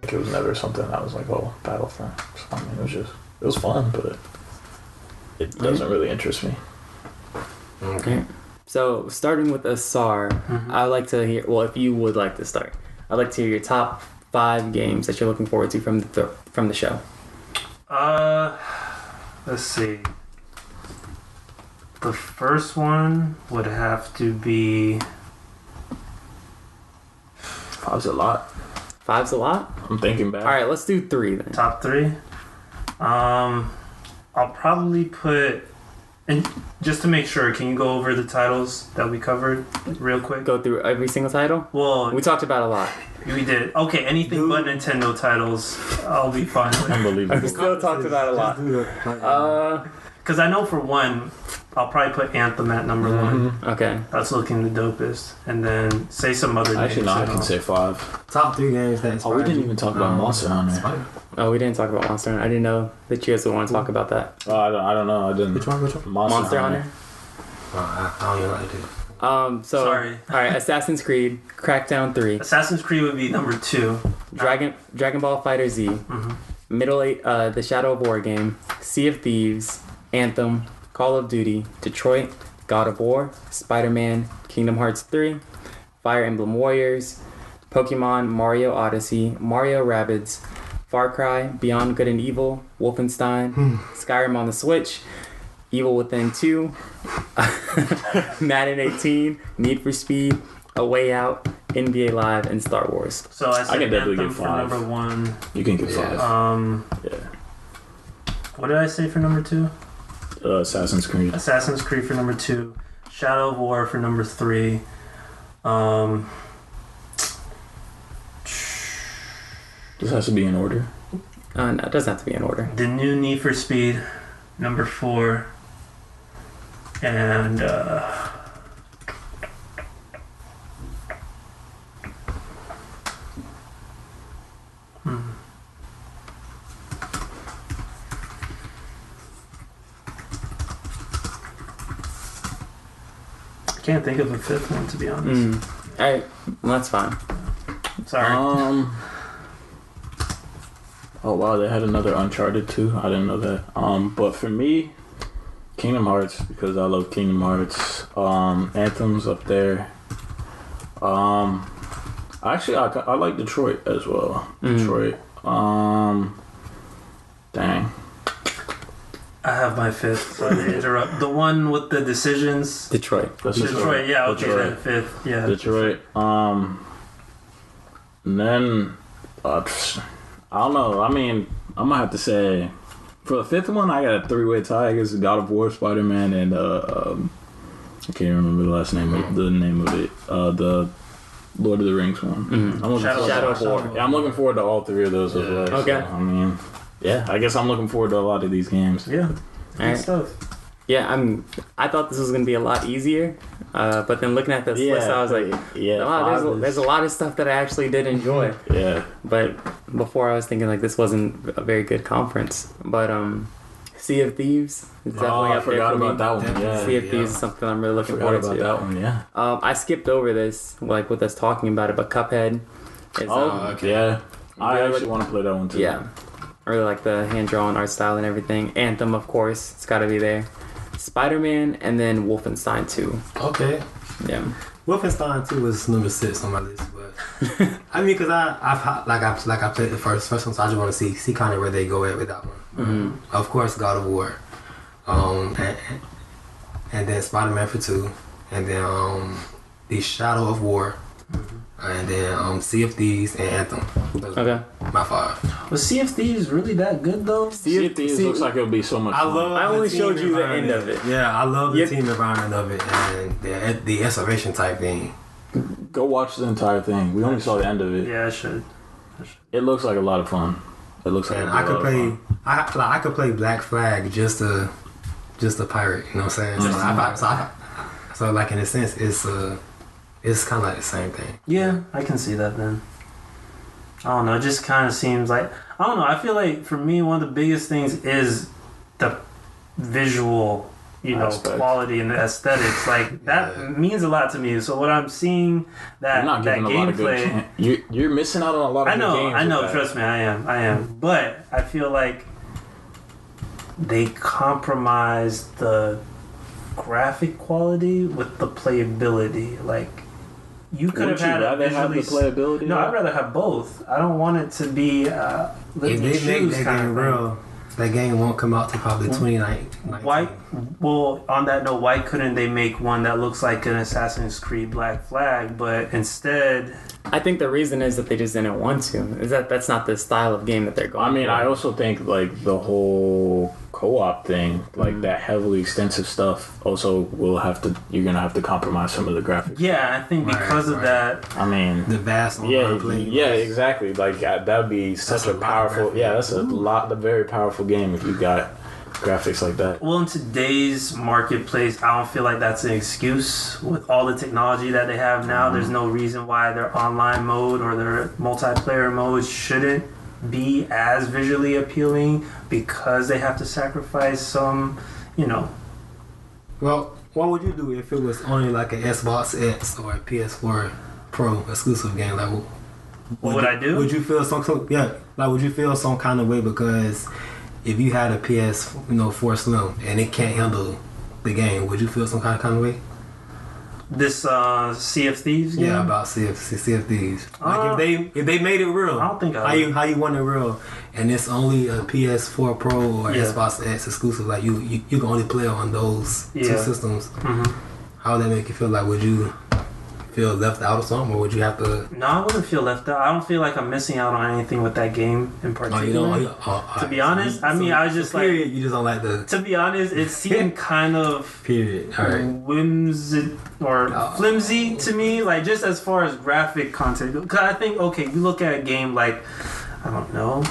Like, it was never something I was like, oh, Battlefront. So, I mean, it was fun, but it doesn't really interest me. Okay. So, starting with Asar, I'd like to hear, well, if you would like to start, I'd like to hear your top 5 games that you're looking forward to from the show. Let's see. The first one would have to be... 5's a lot. 5's a lot? I'm thinking back. All right, let's do 3 then. Top 3? I'll probably put... And just to make sure, can you go over the titles that we covered real quick? Go through every single title? Well, we talked about a lot. We did. Okay, anything but Nintendo titles, I'll be fine with. Unbelievable. We still talked about a lot. Because I know for one, I'll probably put Anthem at number 1. Okay. That's looking the dopest. And then say some other names. Actually, no, I can say 5. Top 3 games that inspired we didn't even talk about Monster Hunter. Oh, we didn't talk about Monster Hunter. I didn't know that you guys would want to talk about that. I don't know. I didn't. Which one? Monster Hunter? I don't even like it. Sorry. All right, Assassin's Creed, Crackdown 3. Assassin's Creed would be number 2. Dragon Ball Fighter Z. The Shadow of War game. Sea of Thieves. Anthem. Call of Duty. Detroit. God of War. Spider-Man. Kingdom Hearts 3. Fire Emblem Warriors. Pokemon. Mario Odyssey. Mario Rabbids. Far Cry. Beyond Good and Evil. Wolfenstein. Skyrim on the Switch. Evil Within 2, Madden 18, Need for Speed, A Way Out, NBA Live, and Star Wars. So I can definitely Anthem get for 5. number 1. You can get 5. Yeah. What did I say for number 2? Assassin's Creed. Assassin's Creed for number 2. Shadow of War for number 3. This has to be in order. No, it doesn't have to be in order. The new Need for Speed, number 4. And I can't think of a 5th one, to be honest. All right, well, that's fine. Sorry. Oh wow, they had another Uncharted too. I didn't know that. But for me, Kingdom Hearts, because I love Kingdom Hearts. Anthem's up there. Actually, I like Detroit as well. Detroit. Dang. I have my 5th, so I didn't interrupt. The one with the decisions. Detroit. That's Detroit, yeah, okay, Detroit. then 5th, yeah. Detroit. And then I don't know. I mean, I'm gonna have to say for the 5th one, I got a 3-way tie. I guess God of War, Spider-Man, and I can't remember the name of it. The Lord of the Rings one. Shadow of War. Yeah, I'm looking forward to all 3 of those as well. Okay. So, I mean, yeah, I guess I'm looking forward to a lot of these games. Yeah, good Alright. stuff. Yeah, I thought this was gonna be a lot easier, but then looking at this list, I was like, wow, there's a lot of stuff that I actually did enjoy. Yeah. But before I was thinking like this wasn't a very good conference. But Sea of Thieves is definitely I up there forgot for me. about that one. Yeah. Sea of Thieves is something I'm really looking Forgot forward about to. that one. Yeah. I skipped over this, like with us talking about it, but Cuphead is okay. Yeah. I really- actually want to play that one too. yeah. I really like the hand-drawn art style and everything. Anthem, of course, it's got to be there. Spider-Man, and then Wolfenstein 2. Okay. Yeah. Wolfenstein 2 was number 6 on my list, but I mean, cause I played the first one, so I just want to see kind of where they go at with that one. Of course, God of War, and then Spider-Man for 2, and then the Shadow of War, and then Sea of Thieves and Anthem. Those Okay. are my 5. Was Sea of Thieves really that good though? Sea of Thieves looks like it would be so much fun. I only showed you the end of it. Yeah, I love the team environment of it and the exploration type thing. Go watch the entire thing. We only saw the end of it. Yeah, I should. It looks like a lot of fun. It looks like And a I lot could of play. fun. I could play Black Flag just a pirate. You know what I'm saying? So like in a sense, it's kind of like the same thing. Yeah, I can see that then. I don't know. It just kind of seems like I don't know. I feel like for me, one of the biggest things is the visual aspect. quality and the aesthetics. Like that means a lot to me. So what I'm seeing that not that giving a lot of gameplay, you're missing out on a lot of good games. I know. With that. Trust me, I am. But I feel like they compromise the graphic quality with the playability. Like you could have had rather have the playability. No, I'd rather have both. I don't want it to be if they make that game real, that game won't come out to probably 2019. Why? Well, on that note, why couldn't they make one that looks like an Assassin's Creed Black Flag, but instead? I think the reason is that they just didn't want to. Is that's not the style of game that they're going. I mean, for. I also think like the whole co-op thing, like that heavily extensive stuff, also you're gonna have to compromise some of the graphics. Yeah, I think because of that. I mean, the vast online play. Yeah, exactly. Like that would be such a powerful. Yeah, that's a very powerful game if you got graphics like that. Well, in today's marketplace, I don't feel like that's an excuse. With all the technology that they have now, there's no reason why their online mode or their multiplayer mode shouldn't be as visually appealing because they have to sacrifice some, Well, what would you do if it was only like an Xbox X or a PS4 Pro exclusive game? Like, what would I do? Would you feel would you feel some kind of way because if you had a PS4 Slim and it can't handle the game, would you feel some kind of way? This Sea of Thieves game? Yeah, about Sea of Thieves. Like if they made it real, I don't think how you want it real, and it's only a PS4 Pro or Xbox X exclusive. Like you can only play on those two systems. How would that make you feel? Like would you feel left out or something, or would you have to? No, I wouldn't feel left out. I don't feel like I'm missing out on anything with that game in particular. To be honest, I was just like, you just don't like the. To be honest, it seemed kind of period. All right. Whimsy or flimsy to me, like just as far as graphic content. Because I think, you look at a game like, I don't know.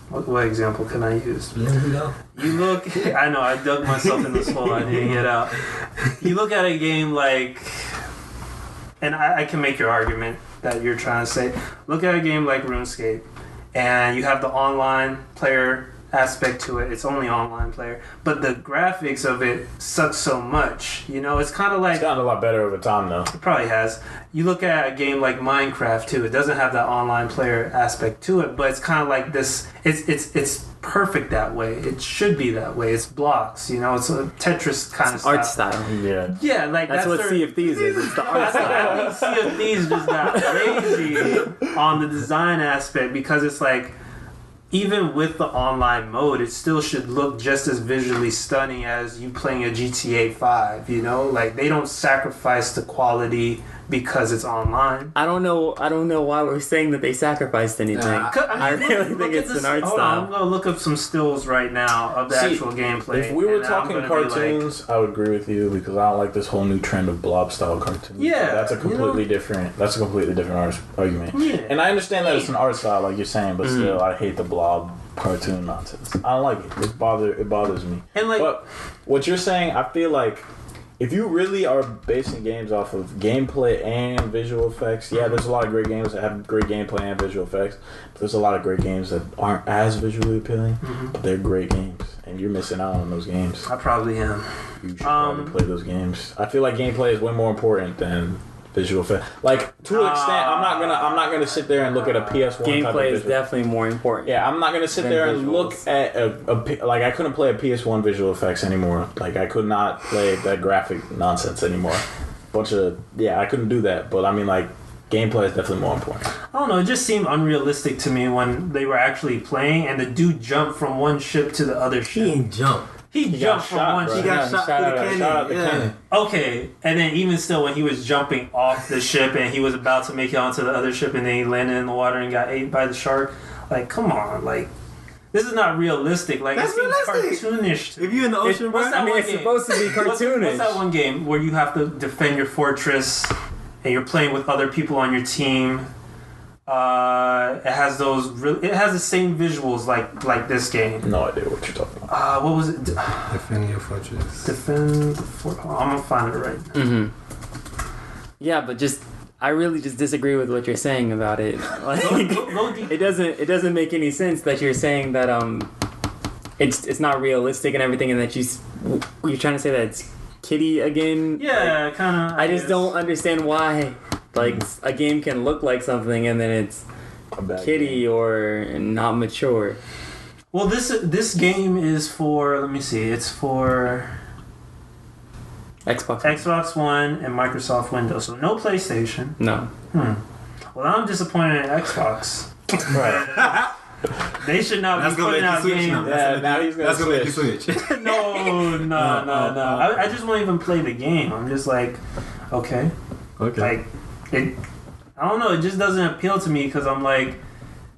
What example can I use? You look, I know, I dug myself in this hole, I didn't get out. You look at a game like, and I can make your argument that you're trying to say, look at a game like RuneScape, and you have the online player aspect to it. It's only online player, but the graphics of it suck so much. It's kind of like it's gotten a lot better over time, though. It probably has. You look at a game like Minecraft too. It doesn't have that online player aspect to it, but it's kind of like this. It's perfect that way. It should be that way. It's blocks. It's a Tetris kind of art style. Yeah. Yeah, like that's what Sea of Thieves is. It's the art style. I think Sea of Thieves just got crazy on the design aspect because it's like, even with the online mode, it still should look just as visually stunning as you playing a GTA 5, Like, they don't sacrifice the quality because it's online. I don't know why we're saying that they sacrificed anything. I really think it's an art style. I'm going to look up some stills right now of the actual gameplay. If we were talking cartoons, I would agree with you because I don't like this whole new trend of blob style cartoons. Yeah. So that's a completely different argument. Yeah. And I understand that it's an art style like you're saying, but still I hate the blob cartoon nonsense. I don't like it. It bothers me. And but what you're saying, I feel like if you really are basing games off of gameplay and visual effects, there's a lot of great games that have great gameplay and visual effects, but there's a lot of great games that aren't as visually appealing, but they're great games, and you're missing out on those games. I probably am. You should probably play those games. I feel like gameplay is way more important than visual effects. Like, to an extent, I'm not gonna sit there and look at a PS1 gameplay is definitely more important. Yeah, I'm not gonna sit there and look at like I couldn't play a PS1 visual effects anymore. Like I could not play that graphic nonsense anymore. I couldn't do that. But I mean, like, gameplay is definitely more important. I don't know, it just seemed unrealistic to me when they were actually playing and the dude jumped from one ship to the other ship. He didn't jump. He jumped from one ship. He got shot through the cannon. Okay, and then even still, when he was jumping off the ship and he was about to make it onto the other ship and then he landed in the water and got ate by the shark, like, come on, like, this is not realistic. Like, that's it seems realistic. Cartoonish. If you're in the ocean, it's supposed to be cartoonish. What's that one game where you have to defend your fortress and you're playing with other people on your team? It has the same visuals like this game. No idea what you're talking about. What was it? Defend your fortress. Defend the fortress. I'm gonna find it right now. Yeah, but I really just disagree with what you're saying about it. Like, Go deep. it doesn't make any sense that you're saying that it's not realistic and everything, and that you're trying to say that it's kiddie again. Yeah, kind of. I just don't understand why like a game can look like something and then it's kiddie or not mature. Well, this game is for, let me see, it's for Xbox One and Microsoft Windows, so no PlayStation. No. Well, I'm disappointed in Xbox. Right. They should not be putting out games. Yeah, now he's gonna make you switch. No. I just won't even play the game. I'm just like, okay. Like, I don't know. It just doesn't appeal to me because I'm like,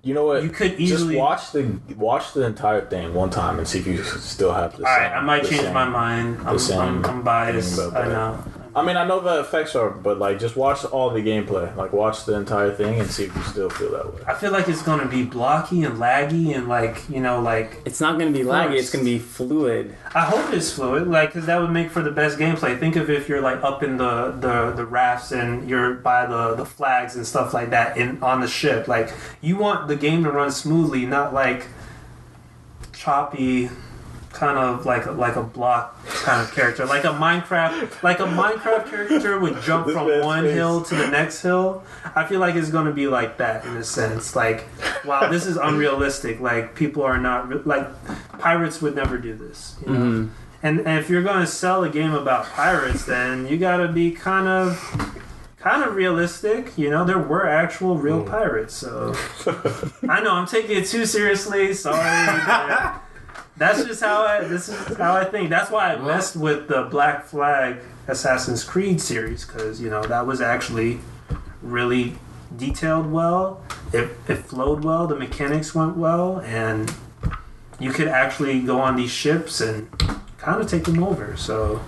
you know what? You could easily just watch the entire thing one time and see if you still have the. All right, I might change my mind. I'm biased. I know. I mean, I know the effects are, but like, just watch all the gameplay. Like, watch the entire thing and see if you still feel that way. I feel like it's gonna be blocky and laggy and like, you know, like it's not gonna be laggy. It's gonna be fluid. I hope it's fluid, like, because that would make for the best gameplay. Think of if you're like up in the rafts and you're by the flags and stuff like that on the ship. Like, you want the game to run smoothly, not like choppy. Kind of like a block kind of character, like a Minecraft character would jump from one hill to the next hill. I feel like it's going to be like that in a sense. Like, wow, this is unrealistic. Like, people are not like pirates would never do this. You know? And if you're going to sell a game about pirates, then you got to be kind of realistic. You know, there were actual real pirates. So I know I'm taking it too seriously. Sorry. This is how I think. That's why I messed with the Black Flag Assassin's Creed series, because, you know, that was actually really detailed well. It flowed well. The mechanics went well, and you could actually go on these ships and kind of take them over. So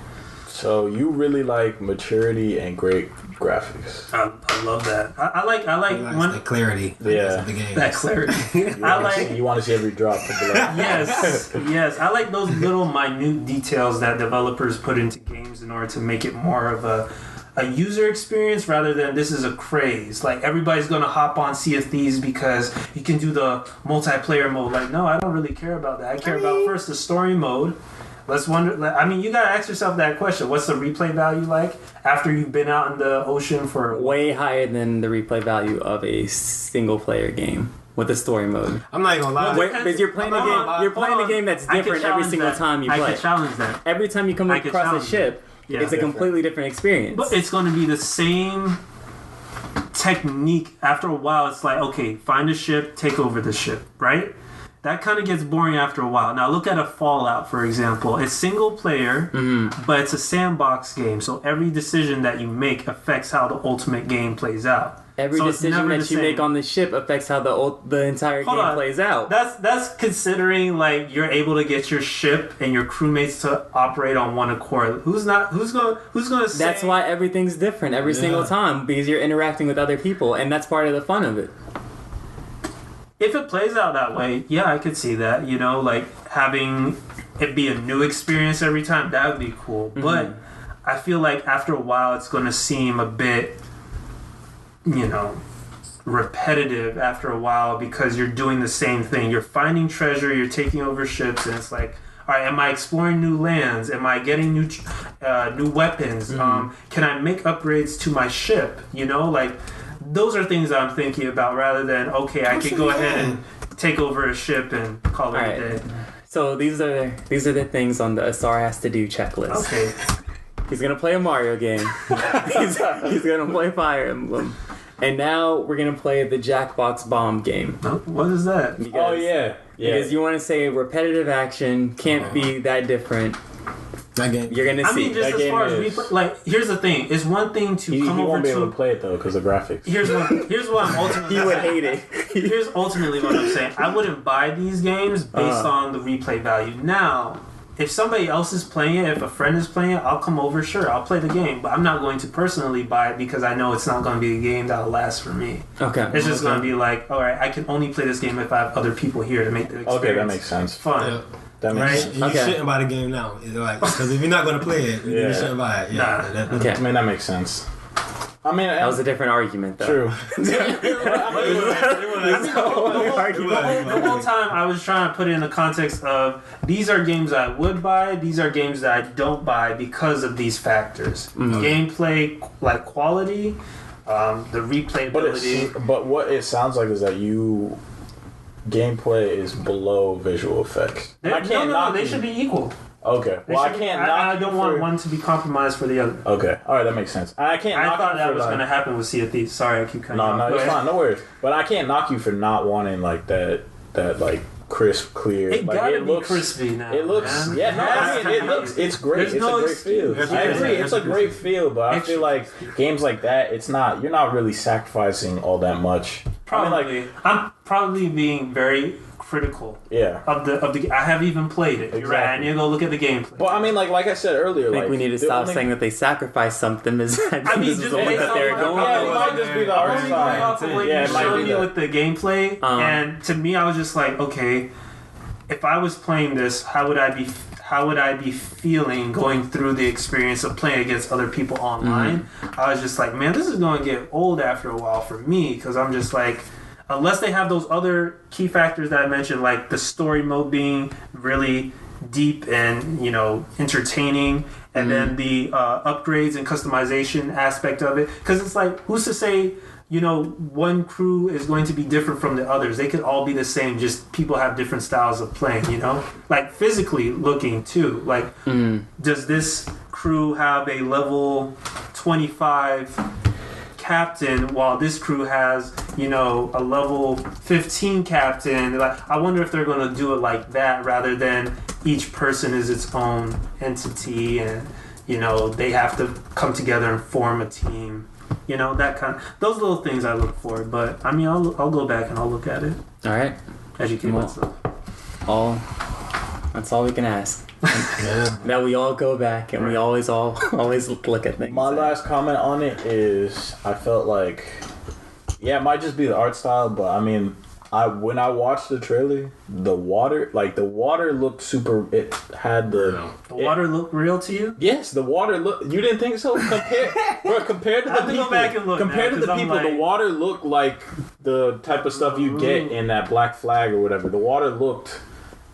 you really like maturity and great graphics. I love that. I like when the clarity. Yeah, of the game. That clarity. You want to see every drop of blood. Yes. I like those little minute details that developers put into games in order to make it more of a user experience rather than this is a craze. Like, everybody's gonna hop on Sea of Thieves because you can do the multiplayer mode. Like, no, I don't really care about that. I care about first the story mode. Let's wonder. I mean, you gotta ask yourself that question. What's the replay value like after you've been out in the ocean for way higher than the replay value of a single player game with the story mode? I'm not even gonna lie. Because you're playing a game. You're playing a game that's different every single time you play. I can challenge that. Every time you come across a ship, it's a completely different experience. But it's going to be the same technique. After a while, it's like, okay, find a ship, take over the ship, right? That kind of gets boring after a while. Now look at a Fallout, for example. It's single player, but it's a sandbox game. So every decision that you make affects how the ultimate game plays out. Every decision that you make on the ship affects how the entire game plays out. That's considering like you're able to get your ship and your crewmates to operate on one accord. Who's going to say? That's why everything's different every single time, because you're interacting with other people, and that's part of the fun of it. If it plays out that way, yeah, I could see that. You know, like having it be a new experience every time, that would be cool. But I feel like after a while, it's going to seem a bit, you know, repetitive after a while because you're doing the same thing. You're finding treasure, you're taking over ships, and it's like, all right, am I exploring new lands? Am I getting new weapons? Can I make upgrades to my ship? You know, like, those are things I'm thinking about rather than, okay, I could go ahead and take over a ship and call it a day. So these are the things on the Asar has to do checklist. Okay. He's gonna play a Mario game. he's gonna play Fire Emblem. And now we're gonna play the Jackbox Bomb game. What is that? Because you want to say repetitive action can't be that different. That game. You're gonna see. I mean, just as far as replay, like, here's the thing: it's one thing to come over to. He won't be able to play it though because of graphics. Here's what I'm ultimately. He would hate it. Here's ultimately what I'm saying: I wouldn't buy these games based on the replay value. Now, if somebody else is playing it, if a friend is playing it, I'll come over. Sure, I'll play the game, but I'm not going to personally buy it because I know it's not going to be a game that'll last for me. Okay. It's just going to be like, all right, I can only play this game if I have other people here to make the experience. Okay, that makes sense. Fun. Yeah. That makes sense. You shouldn't buy the game now, because if you're not going to play it, you shouldn't buy it. Nah. Okay. I mean, that makes sense. I mean, That was a different argument, though. true. The whole time I was trying to put it in the context of these are games I would buy, these are games that I don't buy because of these factors. Gameplay, like quality, the replayability. But what it sounds like is that gameplay is below visual effects. They should be equal. Okay. Well, I can't knock I don't want one to be compromised for the other. Okay. All right, that makes sense. I can't. I knock thought you that for, was like, going to happen with Sea of Thieves. Sorry, I keep cutting you off. No, it's fine. No worries. But I can't knock you for not wanting like that like crisp, clear. It like, gotta be crispy now. It looks. Man. Yeah. No. I mean, it looks. It's great. It's a great feel. I agree. It's a great feel, but I feel like games like that, it's not. You're not really sacrificing all that much. Probably. I'm probably being very critical. Yeah. Of the. I haven't even played it. Exactly. You're right. I need to go look at the gameplay. Well, I mean, like I said earlier, I think we need to stop saying that they sacrificed something. This is the one that they're going Yeah, it for. might just be the art Only going off of what you showed me with the gameplay, and to me, I was just like, okay, if I was playing this, how would I be feeling going through the experience of playing against other people online? I was just like, man, this is going to get old after a while for me, because I'm just like, unless they have those other key factors that I mentioned, like the story mode being really deep and, you know, entertaining, and then the upgrades and customization aspect of it, because it's like, who's to say, you know, one crew is going to be different from the others? They could all be the same, just people have different styles of playing, you know? Like physically looking too. Like, does this crew have a level 25 captain while this crew has, you know, a level 15 captain? Like, I wonder if they're going to do it like that rather than each person is its own entity and, you know, they have to come together and form a team. You know, that kind of, those little things I look for. But I mean, I'll go back and I'll look at it. All right. Educate myself. That's all we can ask. That we all go back and we always look at things. My last comment on it is, I felt like, yeah, it might just be the art style, but I mean, when I watched the trailer, the water looked super. It had the water looked real to you. Yes, the water look. You didn't think so? Compared to the people, go back and look compared now, to the 'cause I'm people, like, the water looked like the type of stuff you get in that Black Flag or whatever. The water looked.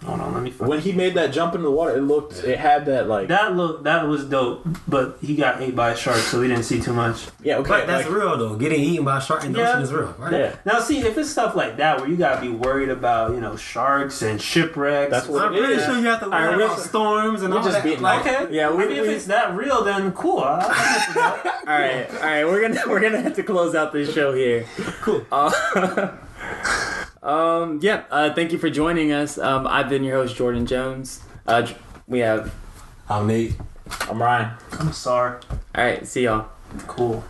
Hold on, let me find When he made that jump into the water, it had that like that was dope, but he got ate by a shark, so we didn't see too much. Yeah, okay, But that's real though. Getting eaten by a shark in the ocean is real, right? Yeah. Now, see, if it's stuff like that where you gotta be worried about, you know, sharks and shipwrecks. That's what I'm pretty sure you have to worry about storms and all just that. beating Like, Okay. Yeah, I mean, if it's that real, then cool. All right. We're gonna have to close out this show here. cool. Thank you for joining us. I've been your host, Jordan Jones. We have. I'm Nate. I'm Ryan. I'm sorry. All right. See y'all. Cool.